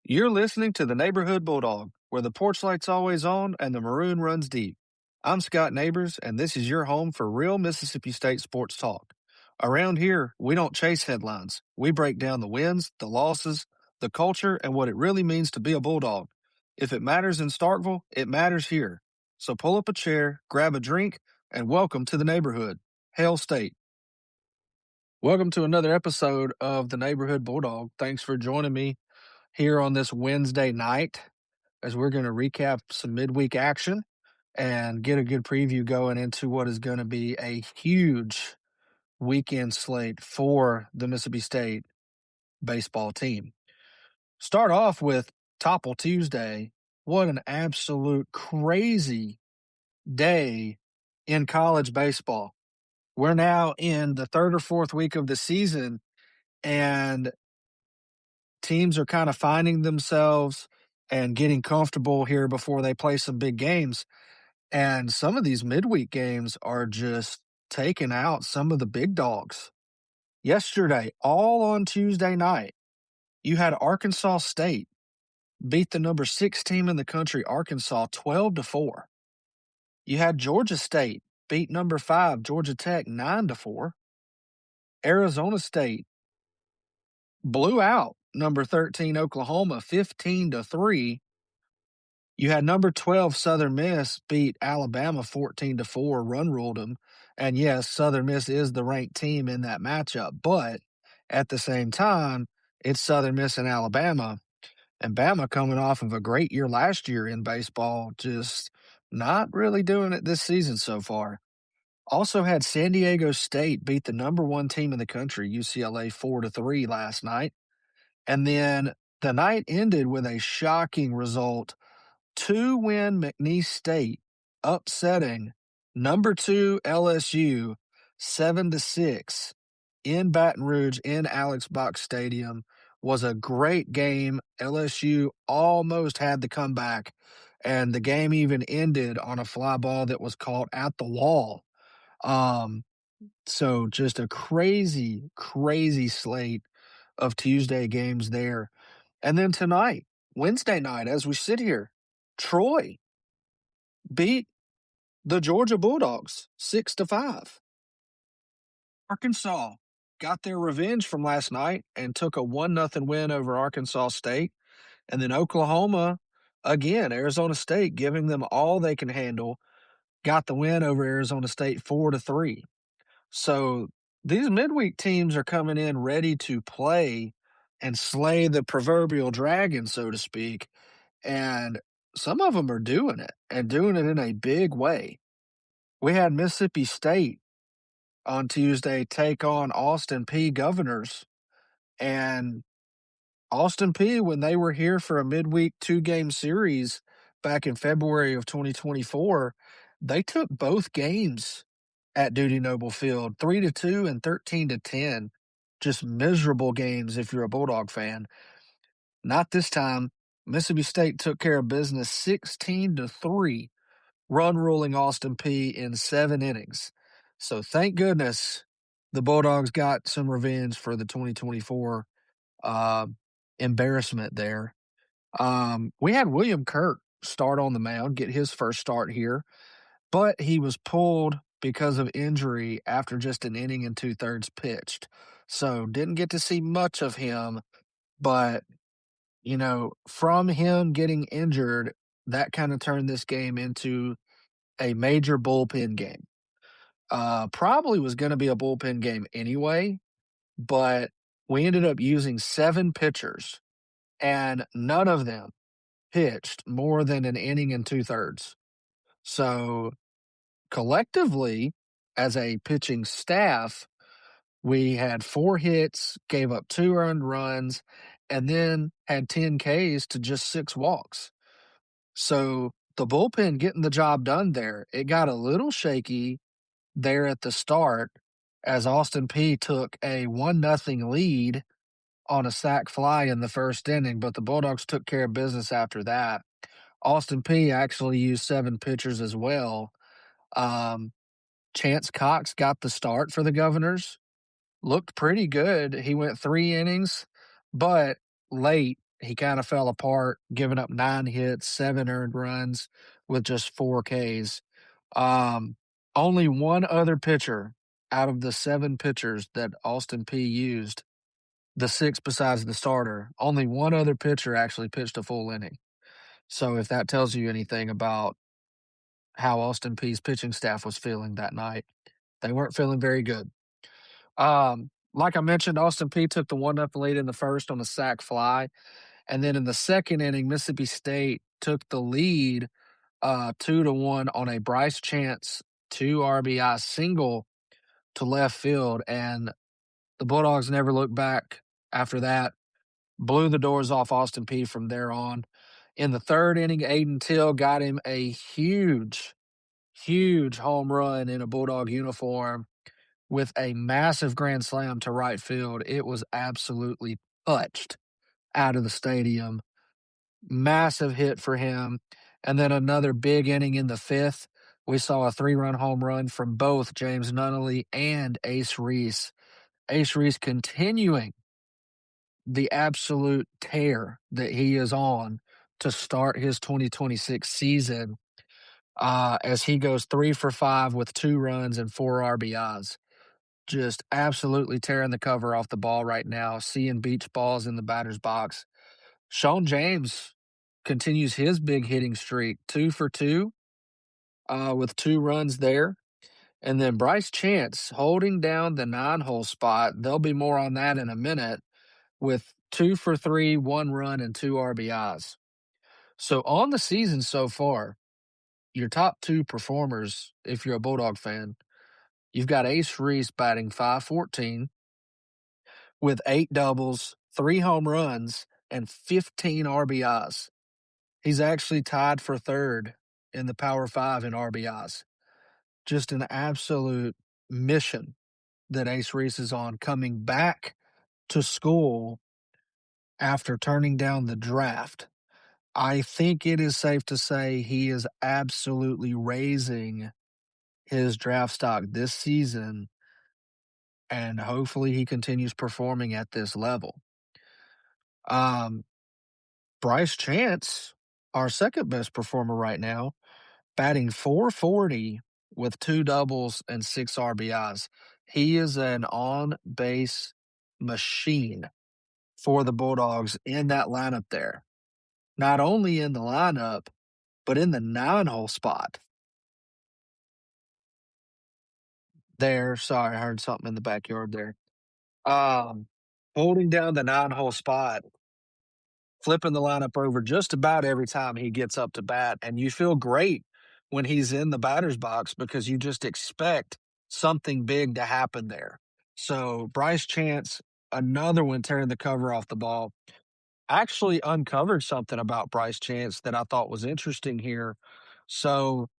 You're listening to the Neighborhood Bulldog, where the porch light's always on and the maroon runs deep. I'm Scott Nabors, and this is your home for real Mississippi State sports talk. Around here, we don't chase headlines. We break down the wins, the losses, the culture, and what it really means to be a Bulldog. If it matters in Starkville, it matters here. So pull up a chair, grab a drink, and welcome to the neighborhood. Hail State. Welcome to another episode of the Neighborhood Bulldog. Thanks for joining me here on this Wednesday night as we're going to recap some midweek action and get a good preview going into what is going to be a huge weekend slate for the Mississippi State baseball team. Start off with Topple Tuesday. What an absolute crazy day in college baseball. We're now in the third or fourth week of the season, and teams are kind of finding themselves and getting comfortable here before they play some big games. And some of these midweek games are just taking out some of the big dogs. Yesterday, all on Tuesday night, you had Arkansas State beat the number 6 team in the country, Arkansas, 12-4. You had Georgia State beat number 5, Georgia Tech, 9-4. Arizona State blew out number 13, Oklahoma, 15-3. You had number 12 Southern Miss beat Alabama 14-4, run ruled them. And yes, Southern Miss is the ranked team in that matchup, but at the same time, it's Southern Miss and Alabama. And Bama coming off of a great year last year in baseball, just not really doing it this season so far. Also had San Diego State beat the number 1 team in the country, UCLA, 4-3 last night. And then the night ended with a shocking result. 2-win McNeese State upsetting number 2 LSU 7-6 in Baton Rouge in Alex Box Stadium. Was a great game. LSU almost had the comeback, and the game even ended on a fly ball that was caught at the wall. So just a crazy, crazy slate of Tuesday games there. And then tonight, Wednesday night, as we sit here, Troy beat the Georgia Bulldogs 6-5. Arkansas got their revenge from last night and took a 1-0 win over Arkansas State. And then Oklahoma, again, Arizona State giving them all they can handle, got the win over Arizona State 4-3. So these midweek teams are coming in ready to play and slay the proverbial dragon, so to speak. And some of them are doing it and doing it in a big way. We had Mississippi State on Tuesday take on Austin Peay Governors. And Austin Peay, when they were here for a midweek 2-game series back in February of 2024, they took both games at Duty Noble Field, 3-2 and 13-10. Just miserable games if you're a Bulldog fan. Not this time. Mississippi State took care of business 16-3, run ruling Austin Peay in 7 innings. So thank goodness the Bulldogs got some revenge for the 2024 embarrassment there. We had William Kirk start on the mound, get his first start here, but he was pulled because of injury after just an inning and 2/3 pitched. So didn't get to see much of him, but from him getting injured, that kind of turned this game into a major bullpen game. Probably was going to be a bullpen game anyway, but we ended up using 7 pitchers, and none of them pitched more than an inning and 2/3. So collectively, as a pitching staff, we had 4 hits, gave up 2 earned runs, and then had 10 Ks to just 6 walks. So the bullpen getting the job done there. It got a little shaky there at the start as Austin Peay took a 1-0 lead on a sac fly in the first inning, but the Bulldogs took care of business after that. Austin Peay actually used 7 pitchers as well. Chance Cox got the start for the Governors. Looked pretty good. He went 3 innings, but late he kind of fell apart, giving up 9 hits, 7 earned runs with just 4 Ks. Um, Only one other pitcher out of the 7 pitchers that Austin Peay used, the 6 besides the starter, only one other pitcher actually pitched a full inning. So if that tells you anything about how Austin Peay's pitching staff was feeling that night, they weren't feeling very good. Like I mentioned, Austin Peay took the 1-0 lead in the first on a sac fly. And then in the second inning, Mississippi State took the lead 2-1 on a Bryce Chance 2 RBI single to left field. And the Bulldogs never looked back after that, blew the doors off Austin Peay from there on. In the third inning, Aiden Till got him a huge, huge home run in a Bulldog uniform with a massive grand slam to right field. It was absolutely touched out of the stadium. Massive hit for him. And then another big inning in the fifth. We saw a 3-run home run from both James Nunnally and Ace Reese. Ace Reese continuing the absolute tear that he is on to start his 2026 season as he goes 3 for 5 with 2 runs and 4 RBIs. Just absolutely tearing the cover off the ball right now, seeing beach balls in the batter's box. Sean James continues his big hitting streak, 2 for 2 with 2 runs there. And then Bryce Chance holding down the 9-hole spot. There'll be more on that in a minute with 2 for 3, 1 run, and 2 RBIs. So on the season so far, your top 2 performers, if you're a Bulldog fan, you've got Ace Reese batting .514 with 8 doubles, 3 home runs, and 15 RBIs. He's actually tied for third in the Power 5 in RBIs. Just an absolute mission that Ace Reese is on, coming back to school after turning down the draft. I think it is safe to say he is absolutely raising his draft stock this season, and hopefully he continues performing at this level. Bryce Chance, our second best performer right now, batting .440 with 2 doubles and 6 RBIs. He is an on-base machine for the Bulldogs in that lineup there. Not only in the lineup, but in the 9-hole spot. There, sorry, I heard something in the backyard there. Holding down the 9-hole spot, flipping the lineup over just about every time he gets up to bat, and you feel great when he's in the batter's box because you just expect something big to happen there. So Bryce Chance, another one tearing the cover off the ball. Actually uncovered something about Bryce Chance that I thought was interesting here. So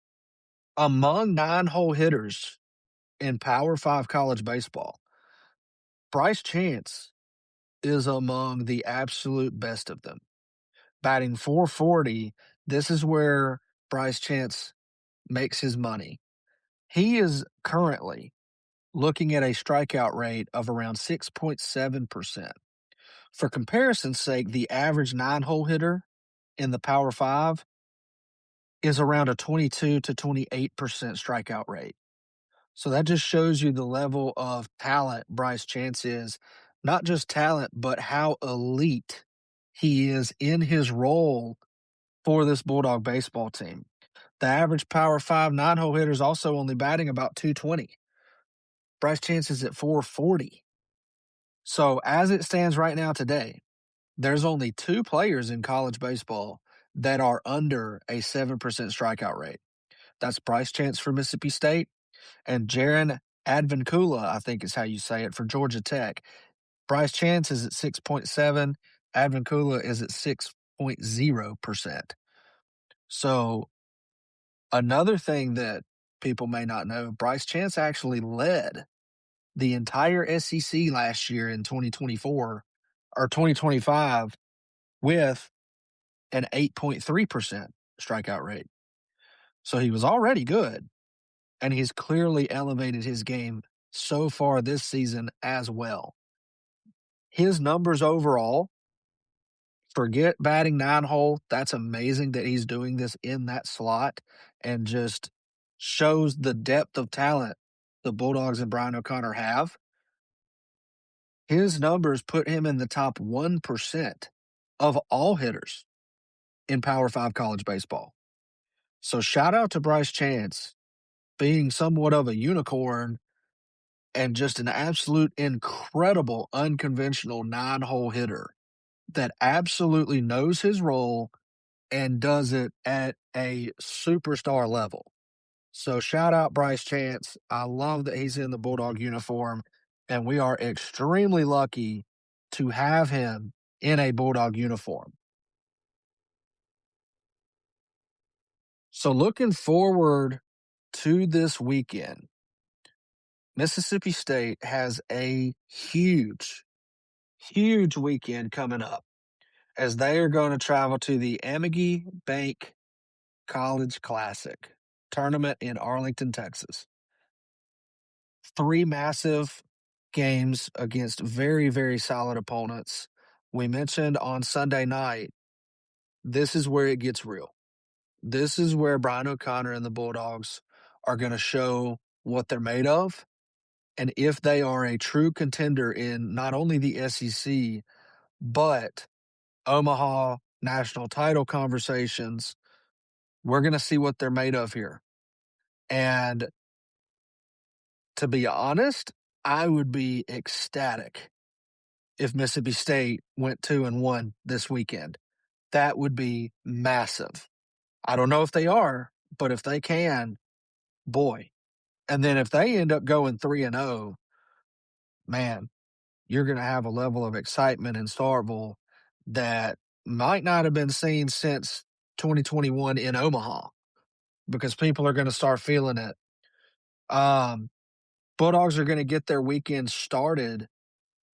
among 9-hole hitters in Power 5 college baseball, Bryce Chance is among the absolute best of them. Batting .440, this is where Bryce Chance makes his money. He is currently looking at a strikeout rate of around 6.7%. For comparison's sake, the average 9-hole hitter in the Power 5 is around a 22 to 28% strikeout rate. So that just shows you the level of talent Bryce Chance is. Not just talent, but how elite he is in his role for this Bulldog baseball team. The average Power 5 9-hole hitter is also only batting about .220. Bryce Chance is at .440. So as it stands right now today, there's only 2 players in college baseball that are under a 7% strikeout rate. That's Bryce Chance for Mississippi State and Jaron Advincula, I think is how you say it, for Georgia Tech. Bryce Chance is at 6.7. Advincula is at 6.0%. So another thing that people may not know, Bryce Chance actually led the entire SEC last year in 2024 or 2025 with an 8.3% strikeout rate. So he was already good, and he's clearly elevated his game so far this season as well. His numbers overall Forget batting 9-hole. That's amazing that he's doing this in that slot and just shows the depth of talent the Bulldogs and Brian O'Connor have. His numbers put him in the top 1% of all hitters in Power 5 college baseball. So shout out to Bryce Chance being somewhat of a unicorn and just an absolute incredible unconventional 9-hole hitter that absolutely knows his role and does it at a superstar level. So shout out Bryce Chance. I love that he's in the Bulldog uniform, and we are extremely lucky to have him in a Bulldog uniform. So looking forward to this weekend, Mississippi State has a huge, huge weekend coming up as they are going to travel to the Amegy Bank College Classic tournament in Arlington, Texas. 3 massive games against very, very solid opponents. We mentioned on Sunday night, this is where it gets real. This is where Brian O'Connor and the Bulldogs are going to show what they're made of and if they are a true contender in not only the SEC, but Omaha national title conversations. We're going to see what they're made of here. And to be honest, I would be ecstatic if Mississippi State went 2-1 this weekend. That would be massive. I don't know if they are, but if they can, boy. And then if they end up going 3-0, man, you're going to have a level of excitement in Starkville that might not have been seen since 2021 in Omaha because people are going to start feeling it. Bulldogs are going to get their weekend started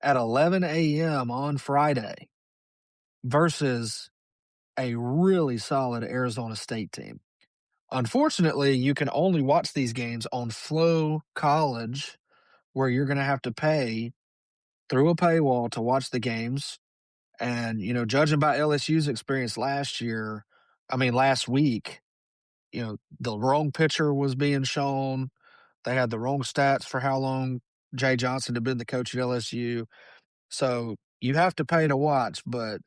at 11 a.m. on Friday versus a really solid Arizona State team. Unfortunately, you can only watch these games on Flow College, where you're going to have to pay through a paywall to watch the games. And, judging by LSU's experience last week, the wrong pitcher was being shown. They had the wrong stats for how long Jay Johnson had been the coach at LSU. So you have to pay to watch, but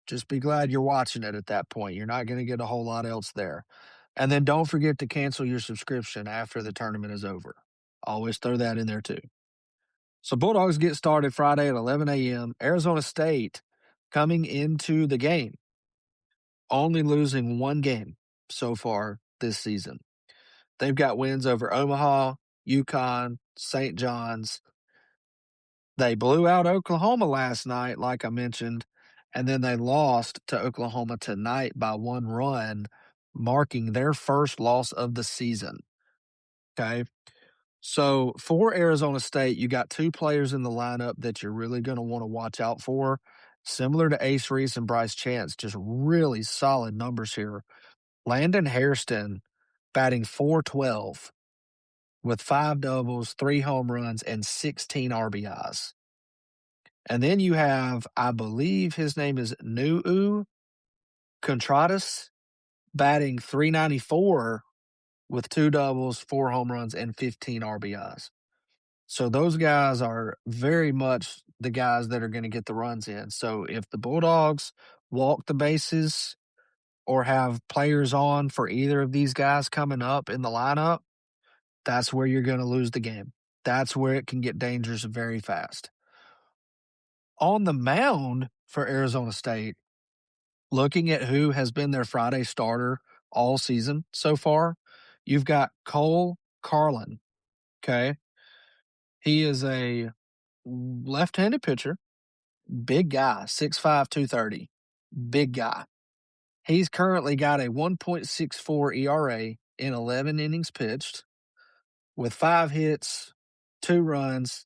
just be glad you're watching it at that point. You're not going to get a whole lot else there. And then don't forget to cancel your subscription after the tournament is over. Always throw that in there too. So Bulldogs get started Friday at 11 a.m. Arizona State coming into the game, only losing 1 game so far this season. They've got wins over Omaha, UConn, St. John's. They blew out Oklahoma last night, like I mentioned, and then they lost to Oklahoma tonight by 1 run, marking their first loss of the season. Okay. So for Arizona State, you got 2 players in the lineup that you're really going to want to watch out for. Similar to Ace Reese and Bryce Chance, just really solid numbers here. Landon Hairston batting .412 with 5 doubles, 3 home runs, and 16 RBIs. And then you have, I believe his name is Nuu Contreras, batting .394 with 2 doubles, 4 home runs, and 15 RBIs. So those guys are very much the guys that are going to get the runs in. So if the Bulldogs walk the bases or have players on for either of these guys coming up in the lineup, that's where you're going to lose the game. That's where it can get dangerous very fast. On the mound for Arizona State, looking at who has been their Friday starter all season so far, you've got Cole Carlin, okay? He is a left-handed pitcher, big guy, 6'5", 230, big guy. He's currently got a 1.64 ERA in 11 innings pitched with 5 hits, 2 runs,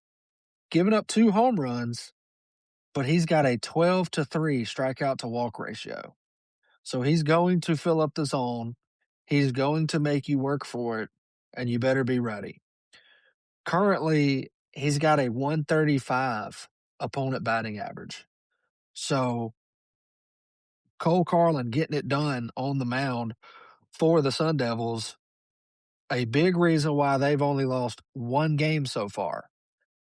giving up 2 home runs, but he's got a 12-3 strikeout to walk ratio. So he's going to fill up the zone. He's going to make you work for it, and you better be ready. Currently, he's got a 135 opponent batting average. So Cole Carlin getting it done on the mound for the Sun Devils, a big reason why they've only lost one game so far.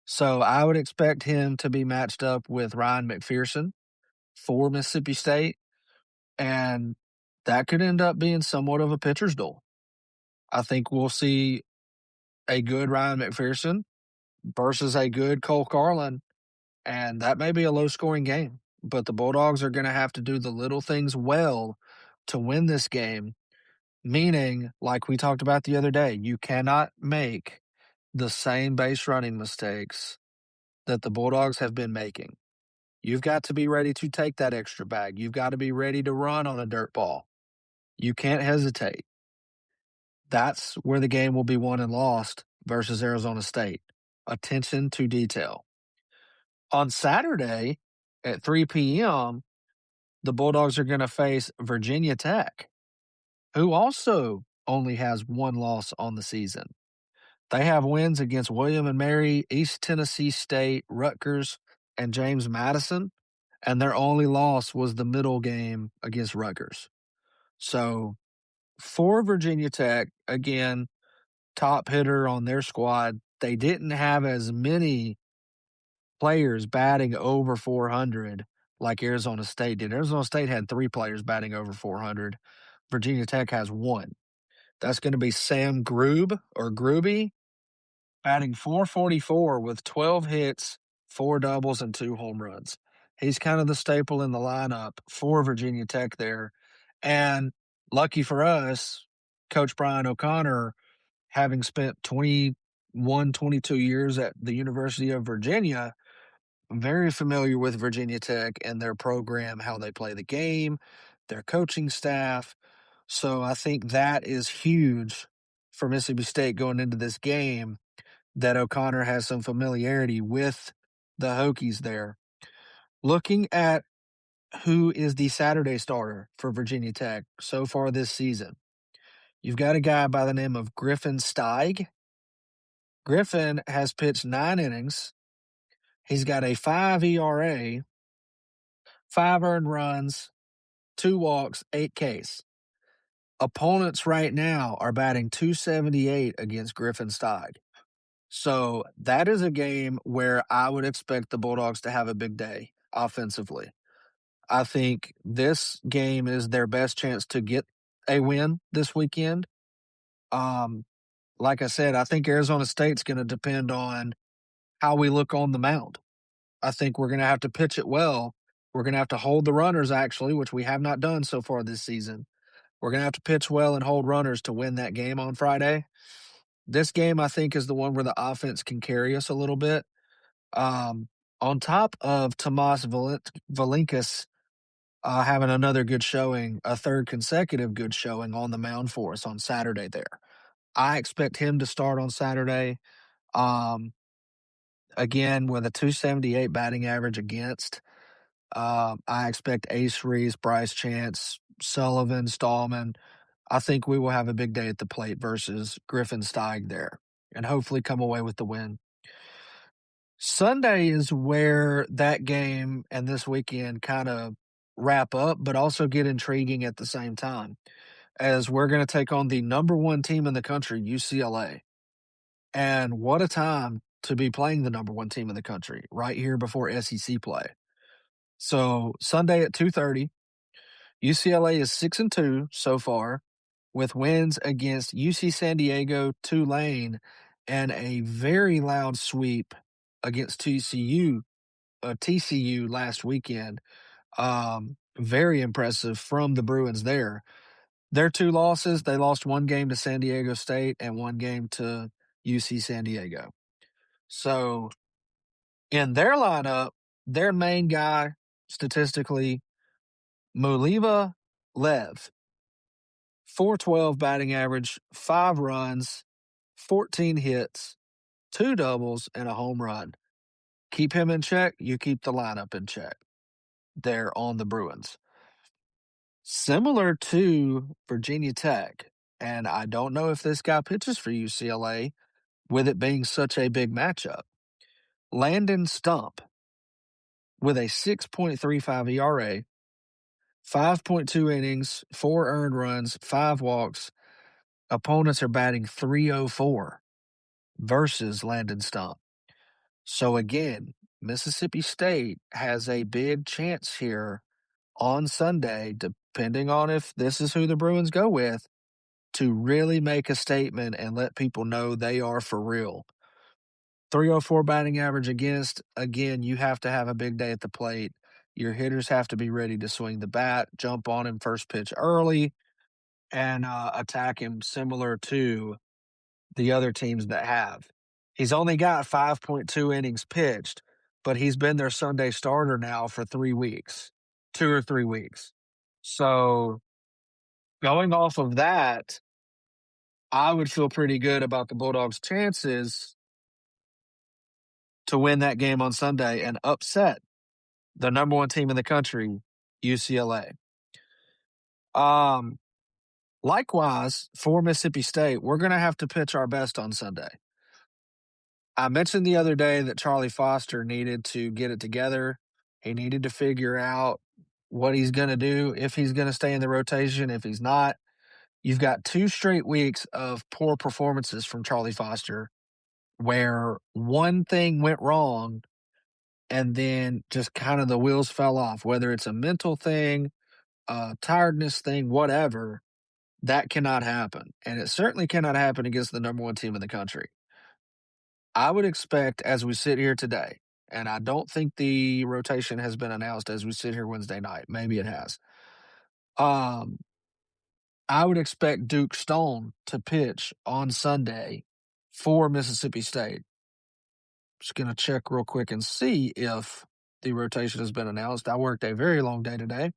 So I would expect him to be matched up with Ryan McPherson for Mississippi State, and that could end up being somewhat of a pitcher's duel. I think we'll see a good Ryan McPherson versus a good Cole Carlin, and that may be a low-scoring game. But the Bulldogs are going to have to do the little things well to win this game, meaning, like we talked about the other day, you cannot make the same base running mistakes that the Bulldogs have been making. You've got to be ready to take that extra bag. You've got to be ready to run on a dirt ball. You can't hesitate. That's where the game will be won and lost versus Arizona State. Attention to detail. On Saturday at 3 p.m., the Bulldogs are going to face Virginia Tech, who also only has one loss on the season. They have wins against William and Mary, East Tennessee State, Rutgers, and James Madison, and their only loss was the middle game against Rutgers. So for Virginia Tech, again, top hitter on their squad, they didn't have as many players batting over 400 like Arizona State did. Arizona State had 3 players batting over 400. Virginia Tech has 1. That's going to be Sam Gruby, batting .444 with 12 hits, 4 doubles, and 2 home runs. He's kind of the staple in the lineup for Virginia Tech there. And lucky for us, Coach Brian O'Connor, having spent 21, 22 years at the University of Virginia, very familiar with Virginia Tech and their program, how they play the game, their coaching staff. So I think that is huge for Mississippi State going into this game, that O'Connor has some familiarity with the Hokies there. Looking at who is the Saturday starter for Virginia Tech so far this season, you've got a guy by the name of Griffin Steig. Griffin has pitched 9 innings. He's got a 5 ERA, 5 earned runs, 2 walks, 8 Ks. Opponents right now are batting .278 against Griffin Steig. So that is a game where I would expect the Bulldogs to have a big day offensively. I think this game is their best chance to get a win this weekend. Like I said, I think Arizona State's going to depend on how we look on the mound. I think we're going to have to pitch it well. We're going to have to hold the runners, actually, which we have not done so far this season. We're going to have to pitch well and hold runners to win that game on Friday. This game, I think, is the one where the offense can carry us a little bit. On top of Tomas Valinkas having another good showing, a third consecutive good showing on the mound for us on Saturday there. I expect him to start on Saturday. Again, with a .278 batting average against, I expect Ace Reese, Bryce Chance, Sullivan, Stallman. I think we will have a big day at the plate versus Griffin Steig there and hopefully come away with the win. Sunday is where that game and this weekend kind of wrap up, but also get intriguing at the same time, as we're going to take on the number 1 team in the country, UCLA. And what a time to be playing the number 1 team in the country right here before SEC play. So Sunday at 2:30, UCLA is 6-2 so far, with wins against UC San Diego, Tulane, and a very loud sweep against TCU last weekend. Very impressive from the Bruins there. Their 2 losses, they lost 1 game to San Diego State and 1 game to UC San Diego. So in their lineup, their main guy, statistically, Muliva Lev, .412 batting average, 5 runs, 14 hits, 2 doubles, and a home run. Keep him in check, you keep the lineup in check there on the Bruins. Similar to Virginia Tech, and I don't know if this guy pitches for UCLA with it being such a big matchup. Landon Stump with a 6.35 ERA, 5.2 innings, 4 earned runs, 5 walks. Opponents are batting 304 versus Landon Stump. So again, Mississippi State has a big chance here on Sunday, depending on if this is who the Bruins go with, to really make a statement and let people know they are for real. 304 batting average against, again, you have to have a big day at the plate. Your hitters have to be ready to swing the bat, jump on him first pitch early, and attack him similar to the other teams that have. He's only got 5.2 innings pitched, but he's been their Sunday starter now for 3 weeks, 2 or 3 weeks. So going off of that, I would feel pretty good about the Bulldogs' chances to win that game on Sunday and upset the number 1 team in the country, UCLA. Likewise, for Mississippi State, we're going to have to pitch our best on Sunday. I mentioned the other day that Charlie Foster needed to get it together. He needed to figure out what he's going to do, if he's going to stay in the rotation, if he's not. You've got 2 straight weeks of poor performances from Charlie Foster where one thing went wrong and then just kind of the wheels fell off, whether it's a mental thing, a tiredness thing, whatever. That cannot happen. And it certainly cannot happen against the number 1 team in the country. I would expect, as we sit here today, and I don't think the rotation has been announced as we sit here Wednesday night. Maybe it has. I would expect Duke Stone to pitch on Sunday for Mississippi State. Just going to check real quick and see if the rotation has been announced. I worked a very long day today.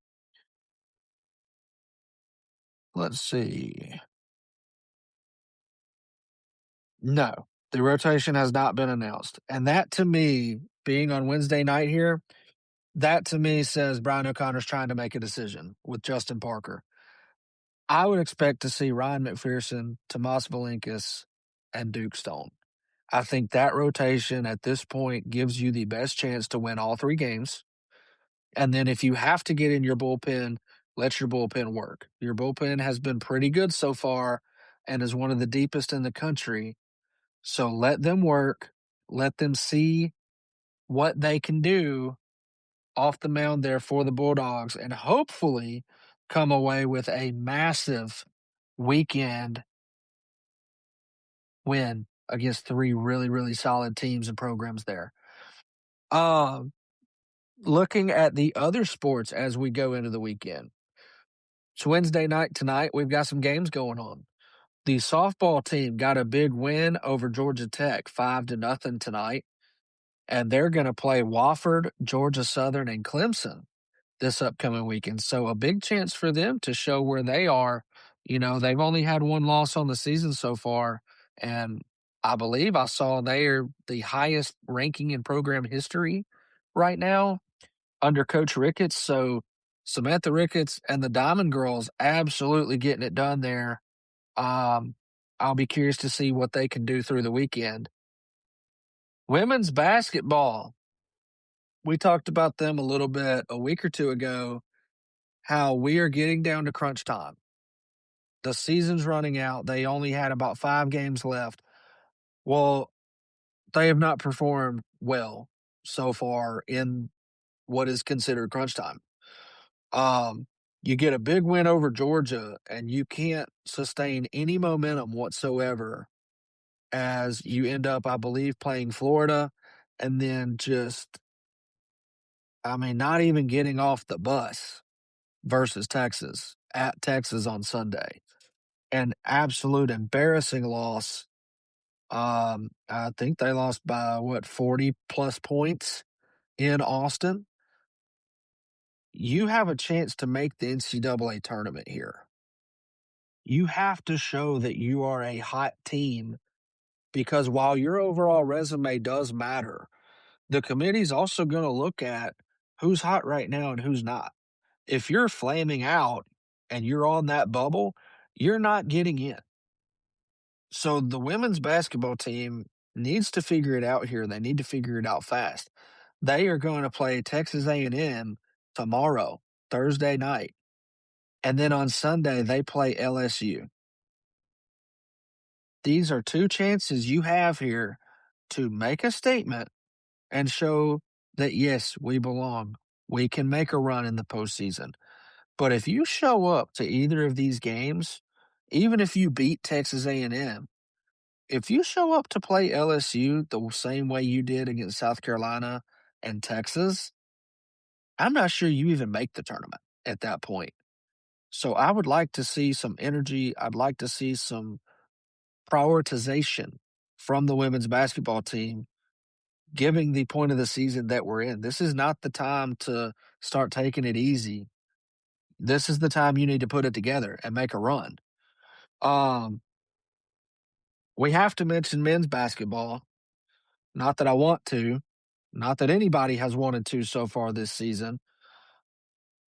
Let's see. No, the rotation has not been announced. And that, to me, being on Wednesday night here, that to me says Brian O'Connor's trying to make a decision with Justin Parker. I would expect to see Ryan McPherson, Tomas Valinkas, and Duke Stone. I think that rotation at this point gives you the best chance to win all 3 games. And then if you have to get in your bullpen, let your bullpen work. Your bullpen has been pretty good so far and is one of the deepest in the country. So let them work. Let them see what they can do off the mound there for the Bulldogs and hopefully come away with a massive weekend win against 3 really, really solid teams and programs there. Looking at the other sports as we go into the weekend. It's Wednesday night tonight. We've got some games going on. The softball team got a big win over Georgia Tech, 5-0 tonight. And they're going to play Wofford, Georgia Southern, and Clemson this upcoming weekend. So a big chance for them to show where they are. You know, they've only had 1 loss on the season so far. And I believe I saw they are the highest ranking in program history right now under Coach Ricketts. So Samantha Ricketts and the Diamond Girls absolutely getting it done there. I'll be curious to see what they can do through the weekend. Women's basketball. We talked about them a little bit a week or 2 ago, how we are getting down to crunch time. The season's running out. They only had about 5 games left. Well, they have not performed well so far in what is considered crunch time. You get a big win over Georgia, and you can't sustain any momentum whatsoever as you end up, I believe, playing Florida and then not even getting off the bus versus Texas at Texas on Sunday. An absolute embarrassing loss. I think they lost by 40+ points in Austin. You have a chance to make the NCAA tournament here. You have to show that you are a hot team because while your overall resume does matter, the committee's also going to look at who's hot right now and who's not. If you're flaming out and you're on that bubble, you're not getting in. So the women's basketball team needs to figure it out here. They need to figure it out fast. They are going to play Texas A&M tomorrow, Thursday night. And then on Sunday, they play LSU. These are two chances you have here to make a statement and show that, yes, we belong. We can make a run in the postseason. But if you show up to either of these games, even if you beat Texas A&M, if you show up to play LSU the same way you did against South Carolina and Texas, I'm not sure you even make the tournament at that point. So I would like to see some energy. I'd like to see some prioritization from the women's basketball team, giving the point of the season that we're in. This is not the time to start taking it easy. This is the time you need to put it together and make a run. Um, we have to mention men's basketball. Not that I want to, not that anybody has wanted to so far this season.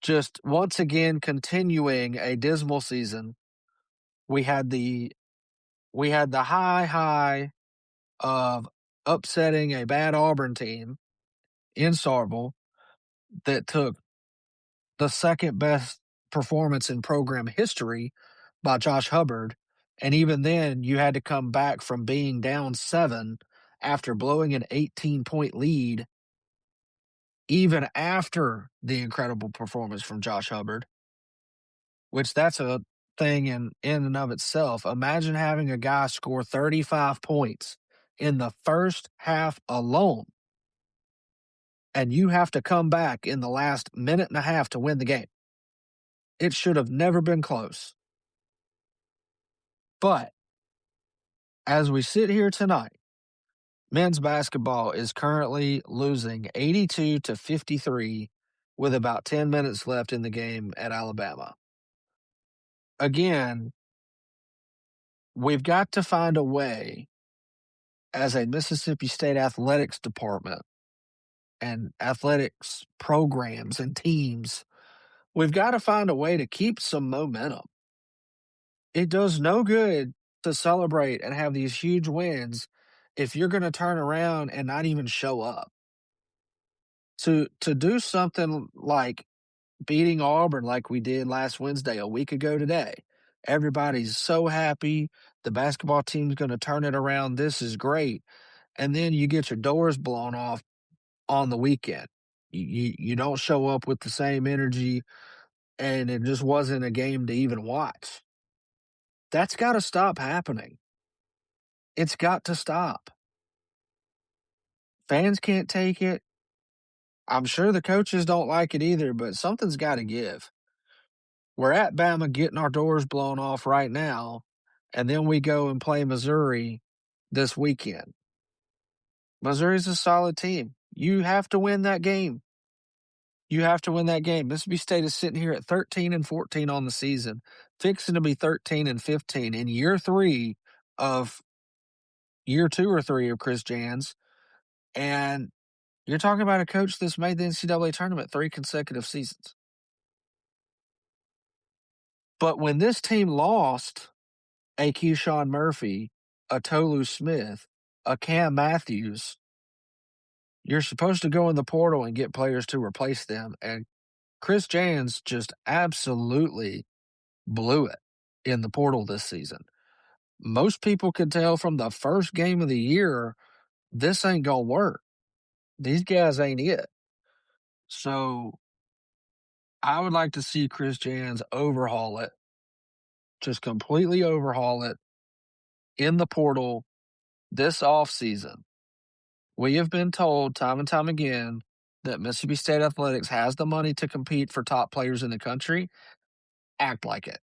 Just once again continuing a dismal season. We had the high of upsetting a bad Auburn team in Sarville that took the second best performance in program history by Josh Hubbard. And even then, you had to come back from being down 7 after blowing an 18-point lead, even after the incredible performance from Josh Hubbard, which that's a thing in and of itself. Imagine having a guy score 35 points in the first half alone, and you have to come back in the last minute and a half to win the game. It should have never been close. But as we sit here tonight, men's basketball is currently losing 82-53 with about 10 minutes left in the game at Alabama. Again, we've got to find a way as a Mississippi State athletics department and athletics programs and teams, we've got to find a way to keep some momentum. It does no good to celebrate and have these huge wins if you're going to turn around and not even show up. To do something like beating Auburn like we did last Wednesday, a week ago today, everybody's so happy. The basketball team's going to turn it around. This is great. And then you get your doors blown off on the weekend. You don't show up with the same energy, and it just wasn't a game to even watch. That's got to stop happening. It's got to stop. Fans can't take it. I'm sure the coaches don't like it either, but something's got to give. We're at Bama getting our doors blown off right now, and then we go and play Missouri this weekend. Missouri's a solid team. You have to win that game. You have to win that game. Mississippi State is sitting here at 13-14 on the season, fixing to be 13-15 in year 2 or 3 of Chris Jans, and you're talking about a coach that's made the NCAA tournament 3 consecutive seasons. But when this team lost a Keyshawn Murphy, a Tolu Smith, a Cam Matthews, you're supposed to go in the portal and get players to replace them. And Chris Jans just absolutely blew it in the portal this season. Most people could tell from the first game of the year, this ain't going to work. These guys ain't it. So I would like to see Chris Jans overhaul it, just completely overhaul it in the portal this offseason. We have been told time and time again that Mississippi State Athletics has the money to compete for top players in the country. Act like it.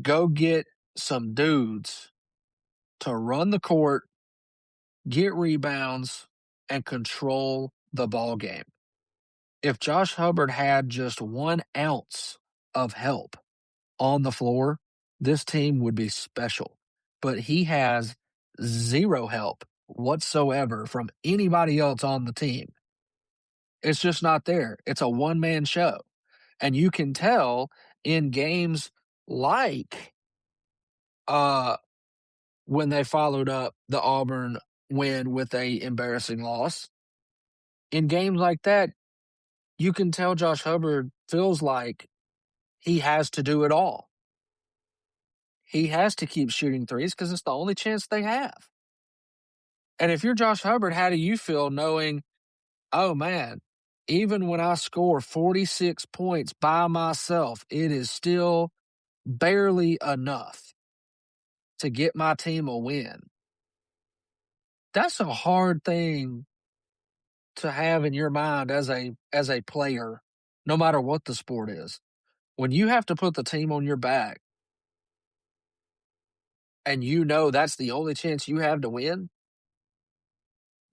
Go get some dudes to run the court, get rebounds, and control the ball game. If Josh Hubbard had just 1 ounce of help on the floor, this team would be special. But he has 0 help whatsoever from anybody else on the team. It's just not there. It's a one-man show. And you can tell in games like when they followed up the Auburn win with a embarrassing loss. In games like that, you can tell Josh Hubbard feels like he has to do it all. He has to keep shooting threes because it's the only chance they have. And if you're Josh Hubbard, how do you feel knowing, oh man, even when I score 46 points by myself, it is still barely enough to get my team a win? That's a hard thing to have in your mind as a player, no matter what the sport is. When you have to put the team on your back and you know that's the only chance you have to win,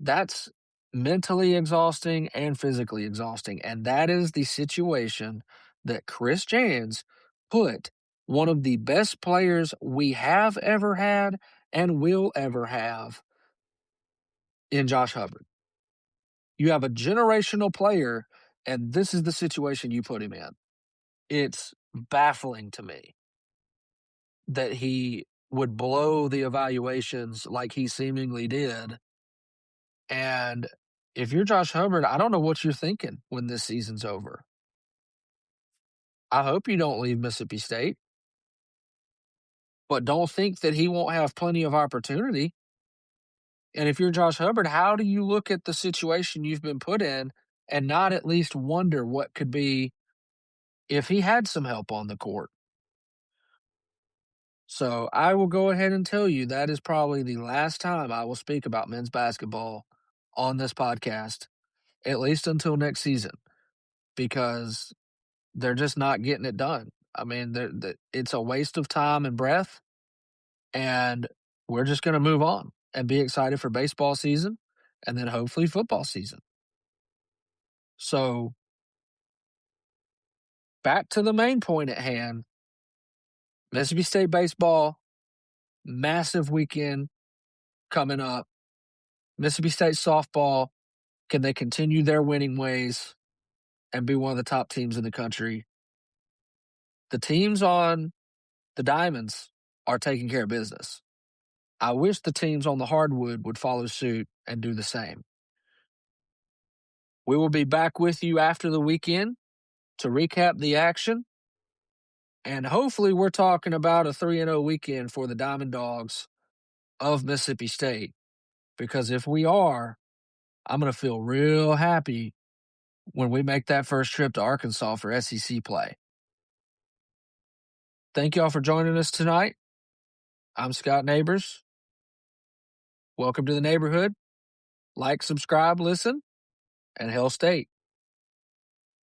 that's mentally exhausting and physically exhausting. And that is the situation that Chris Jans put one of the best players we have ever had and will ever have in Josh Hubbard. You have a generational player, and this is the situation you put him in. It's baffling to me that he would blow the evaluations like he seemingly did. And if you're Josh Hubbard, I don't know what you're thinking when this season's over. I hope you don't leave Mississippi State, but don't think that he won't have plenty of opportunity. And if you're Josh Hubbard, how do you look at the situation you've been put in and not at least wonder what could be if he had some help on the court? So I will go ahead and tell you that is probably the last time I will speak about men's basketball on this podcast, at least until next season, because they're just not getting it done. I mean, it's a waste of time and breath, and we're just going to move on and be excited for baseball season and then hopefully football season. So back to the main point at hand, Mississippi State baseball, massive weekend coming up. Mississippi State softball, can they continue their winning ways and be one of the top teams in the country? The teams on the diamonds are taking care of business. I wish the teams on the hardwood would follow suit and do the same. We will be back with you after the weekend to recap the action. And hopefully we're talking about a 3-0 weekend for the Diamond Dogs of Mississippi State. Because if we are, I'm going to feel real happy when we make that first trip to Arkansas for SEC play. Thank y'all for joining us tonight. I'm Scott Nabors. Welcome to the neighborhood. Like, subscribe, listen, and Hell State.